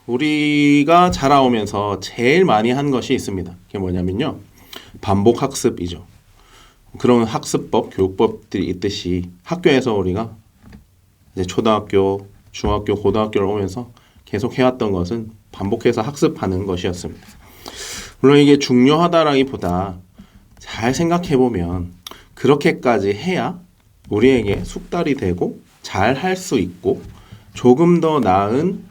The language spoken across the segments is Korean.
우리가 자라오면서 제일 많이 한 것이 있습니다. 그게 뭐냐면요. 반복 학습이죠. 그런 학습법, 교육법들이 있듯이 학교에서 우리가 이제 초등학교, 중학교, 고등학교를 오면서 계속 해왔던 것은 반복해서 학습하는 것이었습니다. 물론 이게 중요하다라기보다 잘 생각해보면 그렇게까지 해야 우리에게 숙달이 되고 잘 할 수 있고 조금 더 나은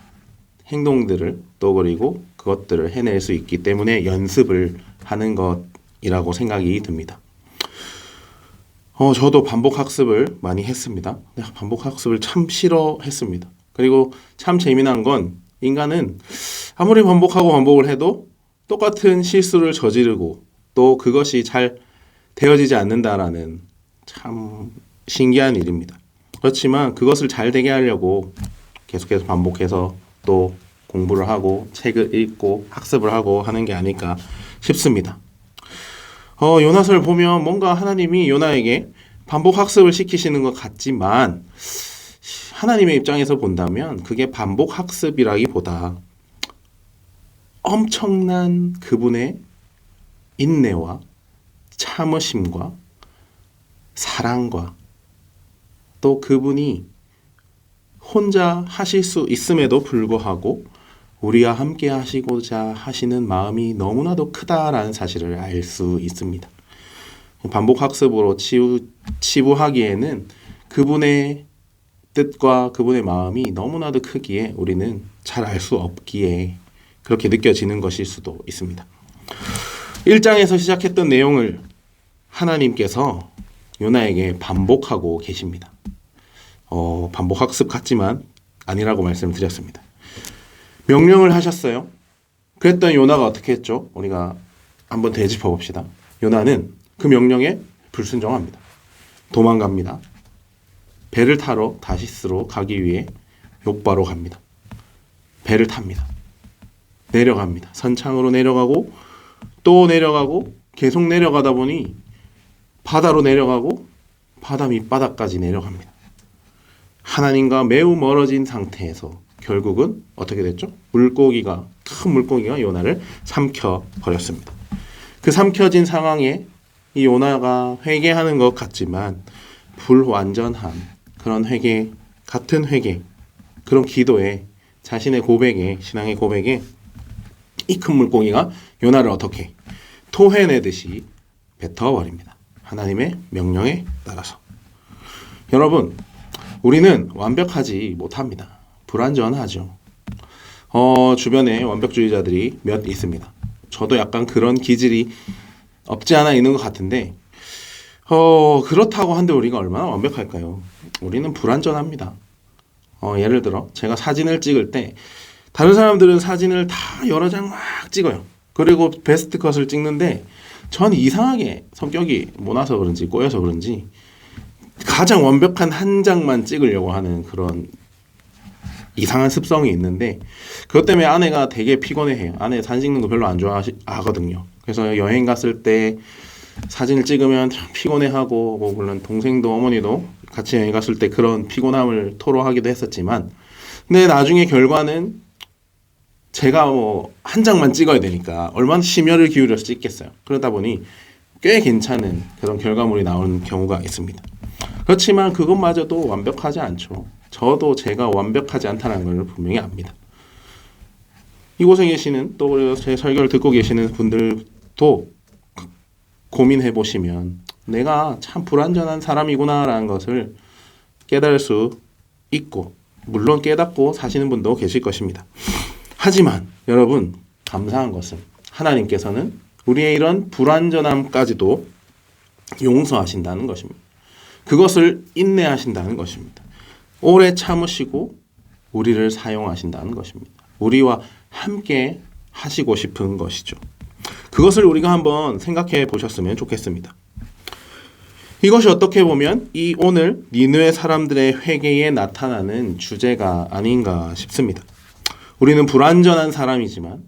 행동들을 또 그리고 그것들을 해낼 수 있기 때문에 연습을 하는 것이라고 생각이 듭니다. 저도 반복 학습을 많이 했습니다. 반복 학습을 참 싫어했습니다. 그리고 참 재미난 건 인간은 아무리 반복하고 반복을 해도 똑같은 실수를 저지르고 또 그것이 잘 되어지지 않는다라는 참 신기한 일입니다. 그렇지만 그것을 잘 되게 하려고 계속해서 반복해서 또 공부를 하고 책을 읽고 학습을 하고 하는 게 아닐까 싶습니다. 요나서를 보면 뭔가 하나님이 요나에게 반복 학습을 시키시는 것 같지만 하나님의 입장에서 본다면 그게 반복 학습이라기보다 엄청난 그분의 인내와 참으심과 사랑과 또 그분이 혼자 하실 수 있음에도 불구하고 우리와 함께 하시고자 하시는 마음이 너무나도 크다라는 사실을 알 수 있습니다. 반복 학습으로 치부하기에는 그분의 뜻과 그분의 마음이 너무나도 크기에 우리는 잘 알 수 없기에 그렇게 느껴지는 것일 수도 있습니다. 1장에서 시작했던 내용을 하나님께서 요나에게 반복하고 계십니다. 반복 학습 같지만 아니라고 말씀을 드렸습니다. 명령을 하셨어요. 그랬던 요나가 어떻게 했죠? 우리가 한번 되짚어 봅시다. 요나는 그 명령에 불순종합니다. 도망갑니다. 배를 타러 다시스로 가기 위해 욥바로 갑니다. 배를 탑니다. 내려갑니다. 선창으로 내려가고 또 내려가고 계속 내려가다 보니 바다로 내려가고 바다 밑바닥까지 내려갑니다. 하나님과 매우 멀어진 상태에서 결국은 어떻게 됐죠? 큰 물고기가 요나를 삼켜버렸습니다. 그 삼켜진 상황에 이 요나가 회개하는 것 같지만 불완전한 그런 회개, 같은 회개, 그런 기도에 자신의 고백에, 신앙의 고백에 이 큰 물고기가 요나를 어떻게 토해내듯이 뱉어버립니다. 하나님의 명령에 따라서. 여러분, 우리는 완벽하지 못합니다. 불완전하죠. 주변에 완벽주의자들이 몇 있습니다. 저도 약간 그런 기질이 없지 않아 있는 것 같은데 그렇다고 한데 우리가 얼마나 완벽할까요? 우리는 불완전합니다. 예를 들어 제가 사진을 찍을 때 다른 사람들은 사진을 다 여러 장 막 찍어요. 그리고 베스트 컷을 찍는데 전 이상하게 성격이 모나서 그런지 꼬여서 그런지 가장 완벽한 한 장만 찍으려고 하는 그런 이상한 습성이 있는데 그것 때문에 아내가 되게 피곤해해요. 아내 사진 찍는 거 별로 안 좋아하거든요. 그래서 여행 갔을 때 사진을 찍으면 참 피곤해하고 물론 동생도 어머니도 같이 여행 갔을 때 그런 피곤함을 토로하기도 했었지만 근데 나중에 결과는 제가 한 장만 찍어야 되니까 얼마나 심혈을 기울여서 찍겠어요. 그러다 보니 꽤 괜찮은 그런 결과물이 나오는 경우가 있습니다. 그렇지만 그것마저도 완벽하지 않죠. 저도 제가 완벽하지 않다는 걸 분명히 압니다. 이곳에 계시는 또 제 설교를 듣고 계시는 분들도 고민해 보시면 내가 참 불완전한 사람이구나라는 것을 깨달을 수 있고 물론 깨닫고 사시는 분도 계실 것입니다. 하지만 여러분 감사한 것은 하나님께서는 우리의 이런 불완전함까지도 용서하신다는 것입니다. 그것을 인내하신다는 것입니다. 오래 참으시고 우리를 사용하신다는 것입니다. 우리와 함께 하시고 싶은 것이죠. 그것을 우리가 한번 생각해 보셨으면 좋겠습니다. 이것이 어떻게 보면 이 오늘 니느웨 사람들의 회개에 나타나는 주제가 아닌가 싶습니다. 우리는 불완전한 사람이지만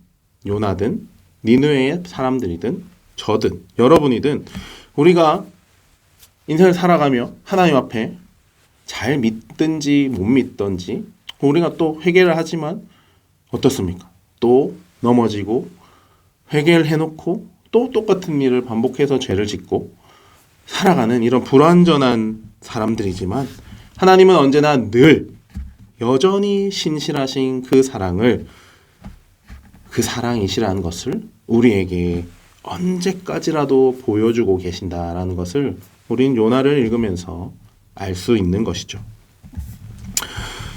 요나든 니느웨의 사람들이든 저든 여러분이든 우리가 인생을 살아가며 하나님 앞에 잘 믿든지 못 믿든지 우리가 또 회개를 하지만 어떻습니까? 또 넘어지고 회개를 해놓고 또 똑같은 일을 반복해서 죄를 짓고 살아가는 이런 불완전한 사람들이지만 하나님은 언제나 늘 여전히 신실하신 그 사랑을, 그 사랑이시라는 것을 우리에게 언제까지라도 보여주고 계신다라는 것을 우린 요나를 읽으면서 알 수 있는 것이죠.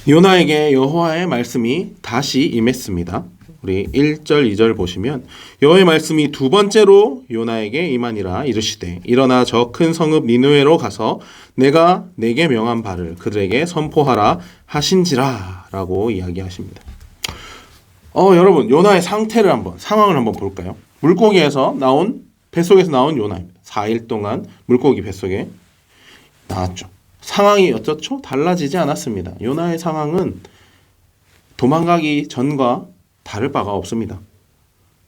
요나에게 여호와의 말씀이 다시 임했습니다. 우리 1절 2절 보시면 여호와의 말씀이 두 번째로 요나에게 임하니라 이르시되 일어나 저 큰 성읍 니느웨로 가서 내가 내게 명한 바를 그들에게 선포하라 하신지라 라고 이야기하십니다. 여러분 요나의 상태를 상황을 한번 볼까요? 물고기에서 나온, 뱃속에서 나온 요나입니다. 4일 동안 물고기 뱃속에 나왔죠. 상황이 어떻죠? 달라지지 않았습니다. 요나의 상황은 도망가기 전과 다를 바가 없습니다.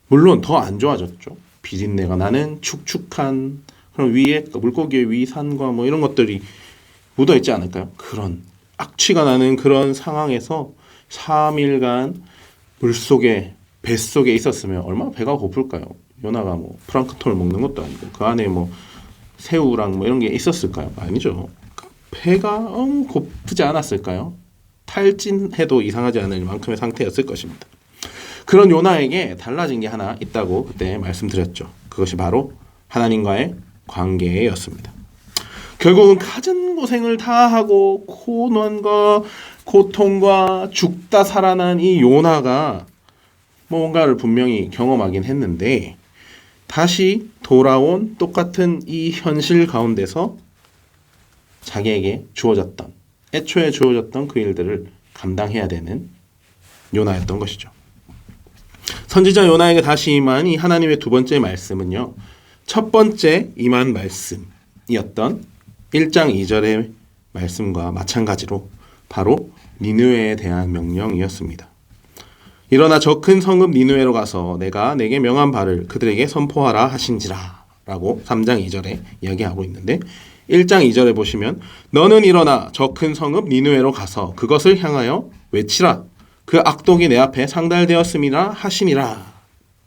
물론 더 안 좋아졌죠. 비린내가 나는 축축한 그런 위에 물고기의 위산과 뭐 이런 것들이 묻어 있지 않을까요? 그런 악취가 나는 그런 상황에서 3일간 물속에 뱃속에 있었으면 얼마나 배가 고플까요? 요나가 뭐 플랑크톤을 먹는 것도 아니고 그 안에 뭐 새우랑 뭐 이런 게 있었을까요? 아니죠. 배가 너무 고프지 않았을까요? 탈진해도 이상하지 않을 만큼의 상태였을 것입니다. 그런 요나에게 달라진 게 하나 있다고 그때 말씀드렸죠. 그것이 바로 하나님과의 관계였습니다. 결국은 갖은 고생을 다 하고 고난과 고통과 죽다 살아난 이 요나가 뭔가를 분명히 경험하긴 했는데 다시 돌아온 똑같은 이 현실 가운데서 자기에게 주어졌던, 애초에 주어졌던 그 일들을 감당해야 되는 요나였던 것이죠. 선지자 요나에게 다시 임한 이 하나님의 두 번째 말씀은요, 첫 번째 임한 말씀이었던 1장 2절의 말씀과 마찬가지로 바로 니느웨에 대한 명령이었습니다. 일어나 저 큰 성읍 니느웨로 가서 내가 내게 명한 바를 그들에게 선포하라 하신지라 라고 3장 2절에 이야기하고 있는데 1장 2절에 보시면 너는 일어나 저 큰 성읍 니느웨로 가서 그것을 향하여 외치라 그 악독이 내 앞에 상달되었음이라 하시니라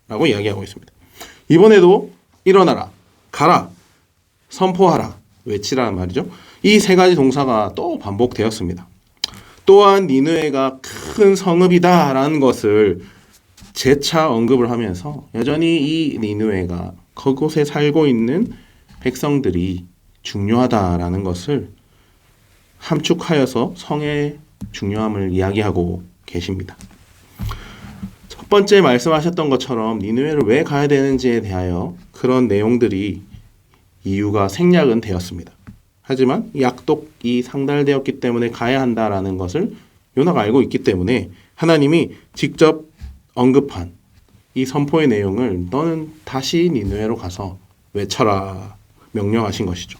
라고 이야기하고 있습니다. 이번에도 일어나라, 가라, 선포하라, 외치라는 말이죠. 이 세 가지 동사가 또 반복되었습니다. 또한 니느웨가 큰 성읍이다 라는 것을 재차 언급을 하면서 여전히 이 니느웨가 그곳에 살고 있는 백성들이 중요하다라는 것을 함축하여서 성의 중요함을 이야기하고 계십니다. 첫 번째 말씀하셨던 것처럼 니느웨를 왜 가야 되는지에 대하여 그런 내용들이 이유가 생략은 되었습니다. 하지만 이 악독이 상달되었기 때문에 가야 한다라는 것을 요나가 알고 있기 때문에 하나님이 직접 언급한 이 선포의 내용을 너는 다시 니느웨로 가서 외쳐라 명령하신 것이죠.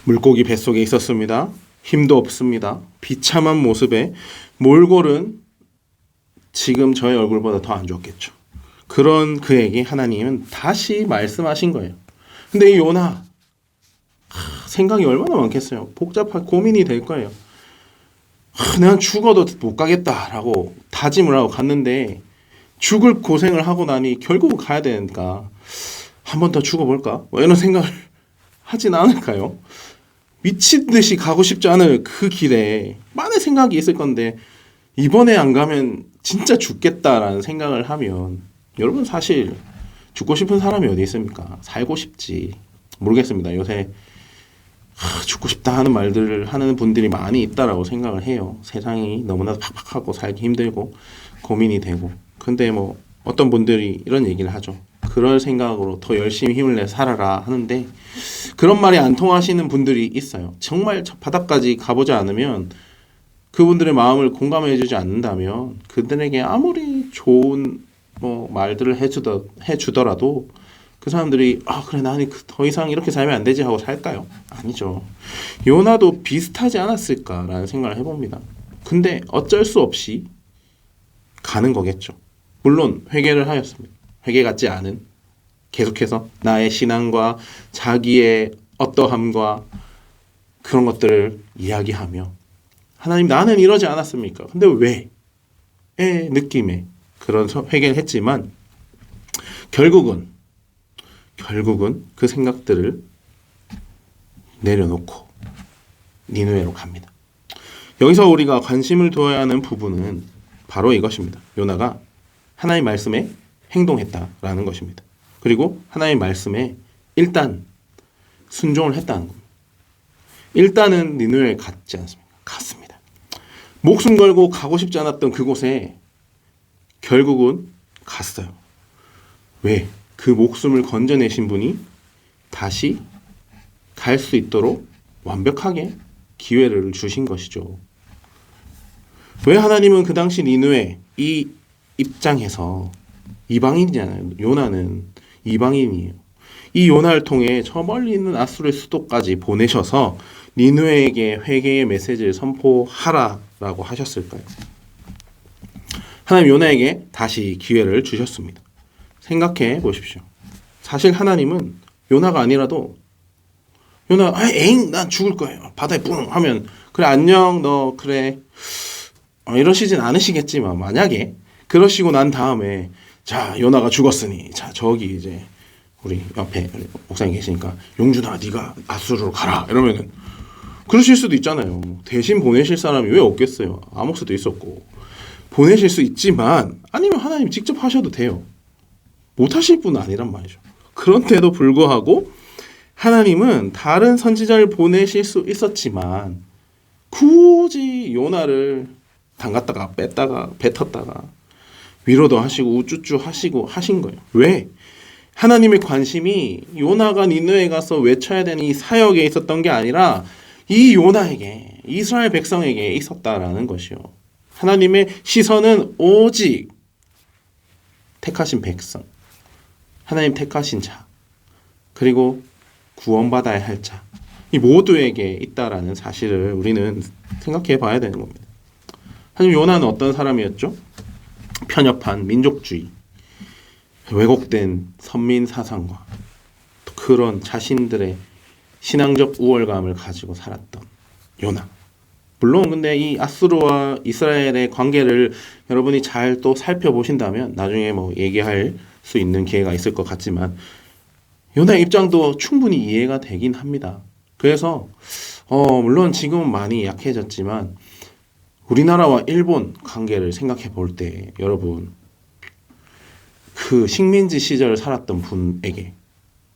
물고기 뱃속에 있었습니다. 힘도 없습니다. 비참한 모습에 몰골은 지금 저의 얼굴보다 더 안 좋았겠죠. 그런 그에게 하나님은 다시 말씀하신 거예요. 근데 이 요나 생각이 얼마나 많겠어요. 복잡한 고민이 될 거예요. 내가 죽어도 못 가겠다라고 다짐을 하고 갔는데 죽을 고생을 하고 나니 결국은 가야 되니까 한 번 더 죽어볼까? 뭐 이런 생각을 하진 않을까요? 미친 듯이 가고 싶지 않을 그 길에 많은 생각이 있을 건데 이번에 안 가면 진짜 죽겠다라는 생각을 하면 여러분 사실 죽고 싶은 사람이 어디 있습니까? 살고 싶지. 모르겠습니다. 요새 죽고 싶다 하는 말들을 하는 분들이 많이 있다라고 생각을 해요. 세상이 너무나도 팍팍하고 살기 힘들고 고민이 되고. 근데 뭐 어떤 분들이 이런 얘기를 하죠. 그럴 생각으로 더 열심히 힘을 내 살아라 하는데 그런 말이 안 통하시는 분들이 있어요. 정말 저 바닥까지 가보지 않으면 그분들의 마음을 공감해주지 않는다면 그들에게 아무리 좋은 뭐 말들을 해주더라도 그 사람들이 그래 나는 더 이상 이렇게 살면 안 되지 하고 살까요? 아니죠. 요나도 비슷하지 않았을까라는 생각을 해봅니다. 근데 어쩔 수 없이 가는 거겠죠. 물론 회개를 하였습니다. 회개 같지 않은 계속해서 나의 신앙과 자기의 어떠함과 그런 것들을 이야기하며 하나님 나는 이러지 않았습니까? 근데 왜? 느낌의 그런 회개를 했지만 결국은 그 생각들을 내려놓고 니느웨로 갑니다. 여기서 우리가 관심을 두어야 하는 부분은 바로 이것입니다. 요나가 하나님의 말씀에 행동했다라는 것입니다. 그리고 하나님의 말씀에 일단 순종을 했다는 겁니다. 일단은 니느웨에 갔지 않습니까? 갔습니다. 목숨 걸고 가고 싶지 않았던 그곳에 결국은 갔어요. 왜? 그 목숨을 건져내신 분이 다시 갈 수 있도록 완벽하게 기회를 주신 것이죠. 왜 하나님은 그 당시 니느웨 이 입장에서 이방인이잖아요. 요나는 이방인이에요. 이 요나를 통해 저 멀리 있는 아수르의 수도까지 보내셔서 니느웨에게 회개의 메시지를 선포하라라고 하셨을까요? 하나님 요나에게 다시 기회를 주셨습니다. 생각해 보십시오. 사실 하나님은 요나가 아니라도 요나 에잉 난 죽을 거예요. 바다에 뿡 하면 그래 안녕 너 그래 이러시진 않으시겠지만 만약에 그러시고 난 다음에 자 요나가 죽었으니 자 저기 이제 우리 옆에 목사님 계시니까 용준아 네가 아수르로 가라 이러면은 그러실 수도 있잖아요. 대신 보내실 사람이 왜 없겠어요. 아목스도 있었고 보내실 수 있지만 아니면 하나님 직접 하셔도 돼요. 못하실 분은 아니란 말이죠. 그런데도 불구하고 하나님은 다른 선지자를 보내실 수 있었지만 굳이 요나를 담갔다가 뺐다가 뱉었다가 위로도 하시고 우쭈쭈 하시고 하신 거예요. 왜? 하나님의 관심이 요나가 니느웨에 가서 외쳐야 되는 이 사역에 있었던 게 아니라 이 요나에게 이스라엘 백성에게 있었다라는 것이요. 하나님의 시선은 오직 택하신 백성, 하나님 택하신 자, 그리고 구원받아야 할 자, 이 모두에게 있다라는 사실을 우리는 생각해 봐야 되는 겁니다. 하지만 요나는 어떤 사람이었죠? 편협한 민족주의, 왜곡된 선민 사상과 그런 자신들의 신앙적 우월감을 가지고 살았던 요나. 물론 근데 이 아수르와 이스라엘의 관계를 여러분이 잘 또 살펴보신다면 나중에 뭐 얘기할 수 있는 기회가 있을 것 같지만 요나의 입장도 충분히 이해가 되긴 합니다. 그래서 물론 지금은 많이 약해졌지만 우리나라와 일본 관계를 생각해 볼 때 여러분 그 식민지 시절을 살았던 분에게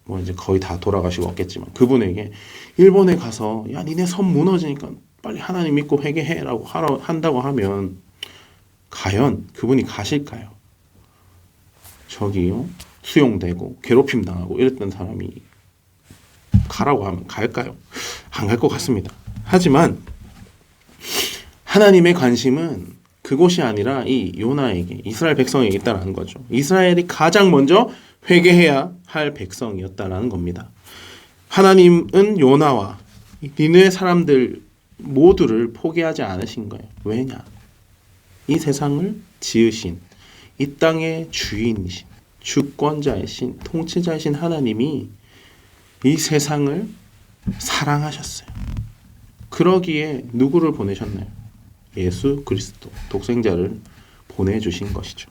뭐 이제 거의 다 돌아가시고 없겠지만 그분에게 일본에 가서 야 니네 섬 무너지니까 빨리 하나님 믿고 회개해라고 한다고 하면 과연 그분이 가실까요? 저기요 수용되고 괴롭힘 당하고 이랬던 사람이 가라고 하면 갈까요? 안 갈 것 같습니다. 하지만 하나님의 관심은 그곳이 아니라 이 요나에게 이스라엘 백성에게 있다라는 거죠. 이스라엘이 가장 먼저 회개해야 할 백성이었다라는 겁니다. 하나님은 요나와 니느웨 사람들 모두를 포기하지 않으신 거예요. 왜냐? 이 세상을 지으신 이 땅의 주인이신 주권자이신 통치자이신 하나님이 이 세상을 사랑하셨어요. 그러기에 누구를 보내셨나요? 예수 그리스도 독생자를 보내주신 것이죠.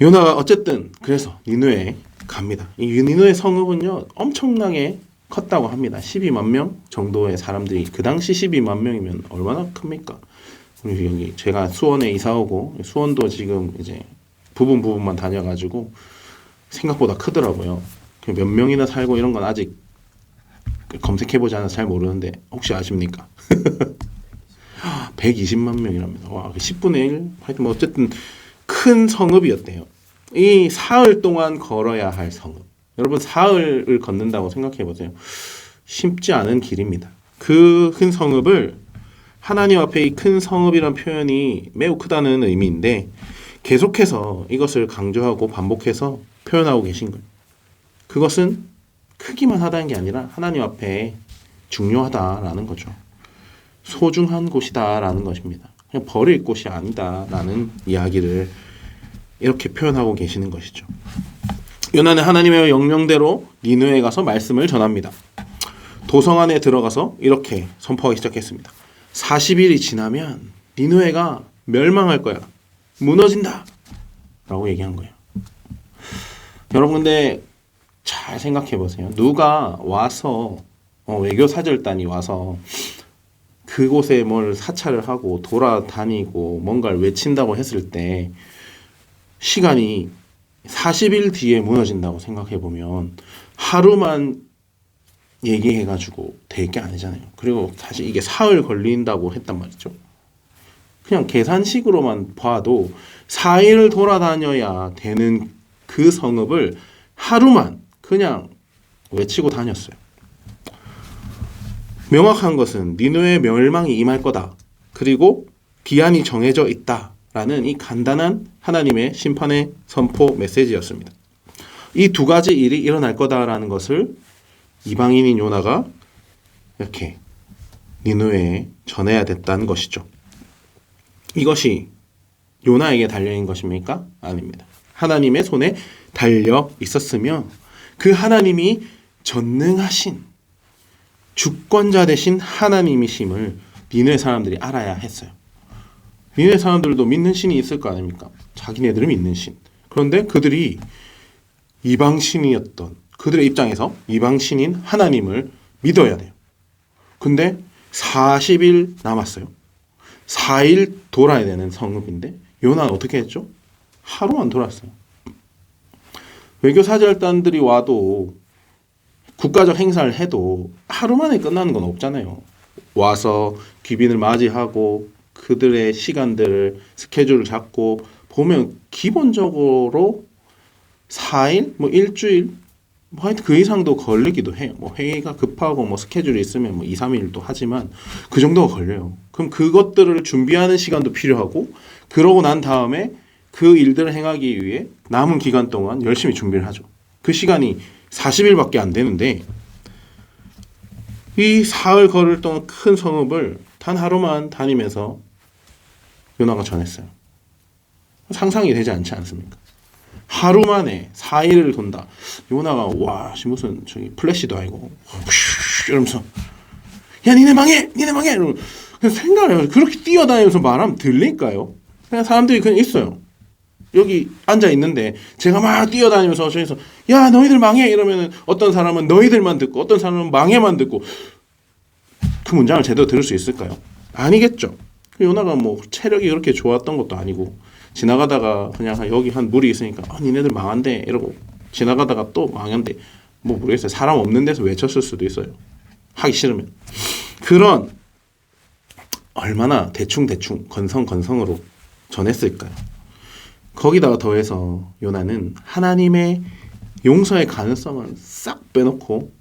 요나가 어쨌든 그래서 니느웨에 갑니다. 이 니느웨 성읍은요 엄청나게 컸다고 합니다. 12만 명 정도의 사람들이 그 당시 12만 명이면 얼마나 큽니까? 우리 여기 제가 수원에 이사 오고 수원도 지금 이제 부분만 다녀가지고 생각보다 크더라고요. 몇 명이나 살고 이런 건 아직 검색해보지 않아서 잘 모르는데 혹시 아십니까? 120만 명이랍니다. 와, 10분의 1? 하여튼 뭐 어쨌든 큰 성읍이었대요. 이 사흘 동안 걸어야 할 성읍. 여러분 사흘을 걷는다고 생각해보세요. 쉽지 않은 길입니다. 그 큰 성읍을 하나님 앞에 이 큰 성읍이란 표현이 매우 크다는 의미인데 계속해서 이것을 강조하고 반복해서 표현하고 계신 거예요. 그것은 크기만 하다는 게 아니라 하나님 앞에 중요하다라는 거죠. 소중한 곳이다라는 것입니다. 그냥 버릴 곳이 아니다라는 이야기를 이렇게 표현하고 계시는 것이죠. 요나는 하나님의 명령대로 니느웨에 가서 말씀을 전합니다. 도성 안에 들어가서 이렇게 선포하기 시작했습니다. 40일이 지나면 니느웨가 멸망할 거야. 무너진다. 라고 얘기한 거예요. 여러분 근데 잘 생각해 보세요. 누가 와서 외교사절단이 와서 그곳에 뭘 사찰을 하고 돌아다니고 뭔가를 외친다고 했을 때 시간이 40일 뒤에 무너진다고 생각해 보면 하루만 얘기해가지고 될 게 아니잖아요. 그리고 사실 이게 사흘 걸린다고 했단 말이죠. 그냥 계산식으로만 봐도 4일 돌아다녀야 되는 그 성읍을 하루만 그냥 외치고 다녔어요. 명확한 것은 니느웨의 멸망이 임할 거다. 그리고 기한이 정해져 있다라는 이 간단한 하나님의 심판의 선포 메시지였습니다. 이 두 가지 일이 일어날 거다라는 것을 이방인인 요나가 이렇게 니느웨에 전해야 됐다는 것이죠. 이것이 요나에게 달려있는 것입니까? 아닙니다. 하나님의 손에 달려 있었으며 그 하나님이 전능하신 주권자 되신 하나님이심을 니느웨 사람들이 알아야 했어요. 니느웨 사람들도 믿는 신이 있을 거 아닙니까? 자기네들이 믿는 신. 그런데 그들이 이방신이었던 그들의 입장에서 이방신인 하나님을 믿어야 돼요. 근데 40일 남았어요. 4일 돌아야 되는 성읍인데 요나는 어떻게 했죠? 하루만 돌았어요. 외교사절단들이 와도 국가적 행사를 해도 하루 만에 끝나는 건 없잖아요. 와서 귀빈을 맞이하고 그들의 시간들을 스케줄을 잡고 보면 기본적으로 4일, 뭐 일주일, 뭐 하여튼 그 이상도 걸리기도 해요. 뭐 회의가 급하고 뭐 스케줄이 있으면 뭐 2, 3일도 하지만 그 정도가 걸려요. 그럼 그것들을 준비하는 시간도 필요하고 그러고 난 다음에 그 일들을 행하기 위해 남은 기간 동안 열심히 준비를 하죠. 그 시간이 40일밖에 안 되는데 이 사흘 걸을 동안 큰 성읍을 단 하루만 다니면서 요나가 전했어요. 상상이 되지 않지 않습니까? 하루 만에 4일을 돈다. 요나가 와 무슨 저기 플래시도 아니고 이러면서 야 니네 망해 니네 망해 이러면 생각을 해요. 그렇게 뛰어다니면서 말하면 들릴까요? 그냥 사람들이 그냥 있어요. 여기 앉아 있는데 제가 막 뛰어다니면서 저기서 야 너희들 망해 이러면은 어떤 사람은 너희들만 듣고 어떤 사람은 망해만 듣고 그 문장을 제대로 들을 수 있을까요? 아니겠죠. 요나가 뭐 체력이 그렇게 좋았던 것도 아니고 지나가다가 그냥 여기 한 물이 있으니까 니네들 망한대 이러고 지나가다가 또 망한대 뭐 모르겠어요. 사람 없는 데서 외쳤을 수도 있어요. 하기 싫으면. 그런 얼마나 대충 건성으로 전했을까요? 거기다가 더해서 요나는 하나님의 용서의 가능성을 싹 빼놓고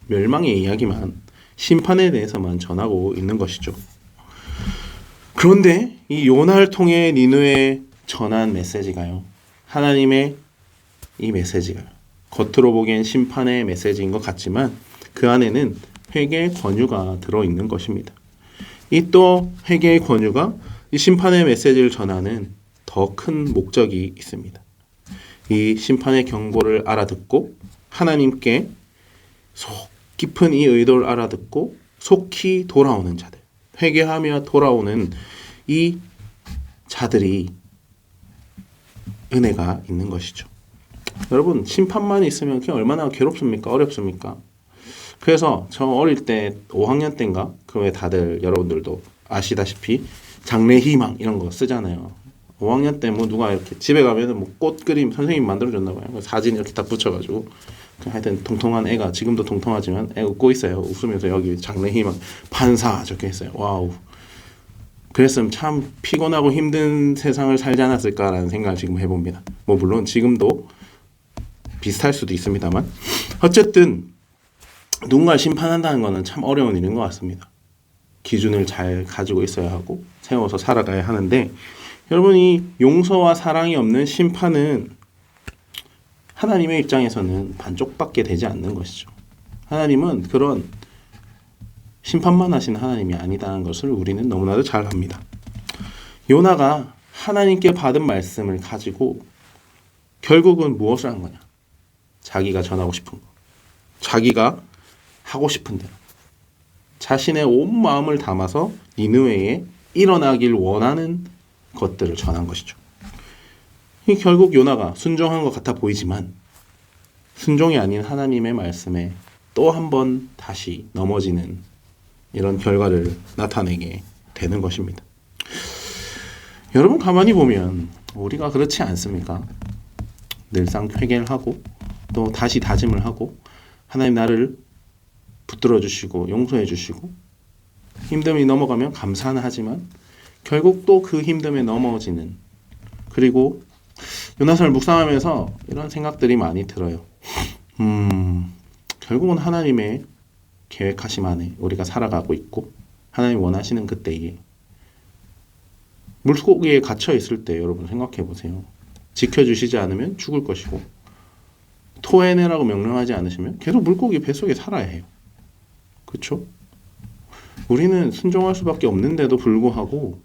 멸망의 이야기만 심판에 대해서만 전하고 있는 것이죠. 그런데 이 요나를 통해 니느웨에 전한 메시지가요. 하나님의 이 메시지가 겉으로 보기엔 심판의 메시지인 것 같지만 그 안에는 회개의 권유가 들어있는 것입니다. 이 또 회개의 권유가 이 심판의 메시지를 전하는 더 큰 목적이 있습니다. 이 심판의 경고를 알아듣고 하나님께 속 깊은 이 의도를 알아듣고 속히 돌아오는 자들, 회개하며 돌아오는 이 자들이 은혜가 있는 것이죠. 여러분 심판만 있으면 그게 얼마나 괴롭습니까? 어렵습니까? 그래서 저 어릴 때 5학년 때인가? 그왜 다들 여러분들도 아시다시피 장래희망 이런 거 쓰잖아요. 5학년 때 뭐 누가 이렇게 집에 가면은 뭐 꽃 그림 선생님 만들어줬나 봐요. 사진 이렇게 딱 붙여가지고 하여튼 통통한 애가 지금도 통통하지만 애 웃고 있어요. 웃으면서 여기 장래희망 판사 적혀 있어요. 와우. 그랬으면 참 피곤하고 힘든 세상을 살지 않았을까라는 생각을 지금 해봅니다. 뭐 물론 지금도 비슷할 수도 있습니다만 어쨌든 누군가를 심판한다는 것은 참 어려운 일인 것 같습니다. 기준을 잘 가지고 있어야 하고 세워서 살아가야 하는데 여러분이 용서와 사랑이 없는 심판은 하나님의 입장에서는 반쪽밖에 되지 않는 것이죠. 하나님은 그런 심판만 하시는 하나님이 아니다는 것을 우리는 너무나도 잘 압니다. 요나가 하나님께 받은 말씀을 가지고 결국은 무엇을 한 거냐? 자기가 전하고 싶은 거. 자기가 하고 싶은 대로. 자신의 온 마음을 담아서 니느웨에 일어나길 원하는 것들을 전한 것이죠. 결국 요나가 순종한 것 같아 보이지만 순종이 아닌 하나님의 말씀에 또 한 번 다시 넘어지는 이런 결과를 나타내게 되는 것입니다. 여러분 가만히 보면 우리가 그렇지 않습니까? 늘상 회개를 하고 또 다시 다짐을 하고 하나님 나를 붙들어 주시고 용서해 주시고 힘듦이 넘어가면 감사는 하지만 결국 또 그 힘듦에 넘어지는, 그리고 요나서를 묵상하면서 이런 생각들이 많이 들어요. 결국은 하나님의 계획하심 안에 우리가 살아가고 있고 하나님 원하시는 그때에 물고기에 갇혀 있을 때 여러분 생각해 보세요. 지켜주시지 않으면 죽을 것이고 토해내라고 명령하지 않으시면 계속 물고기 뱃속에 살아야 해요. 그렇죠? 우리는 순종할 수밖에 없는데도 불구하고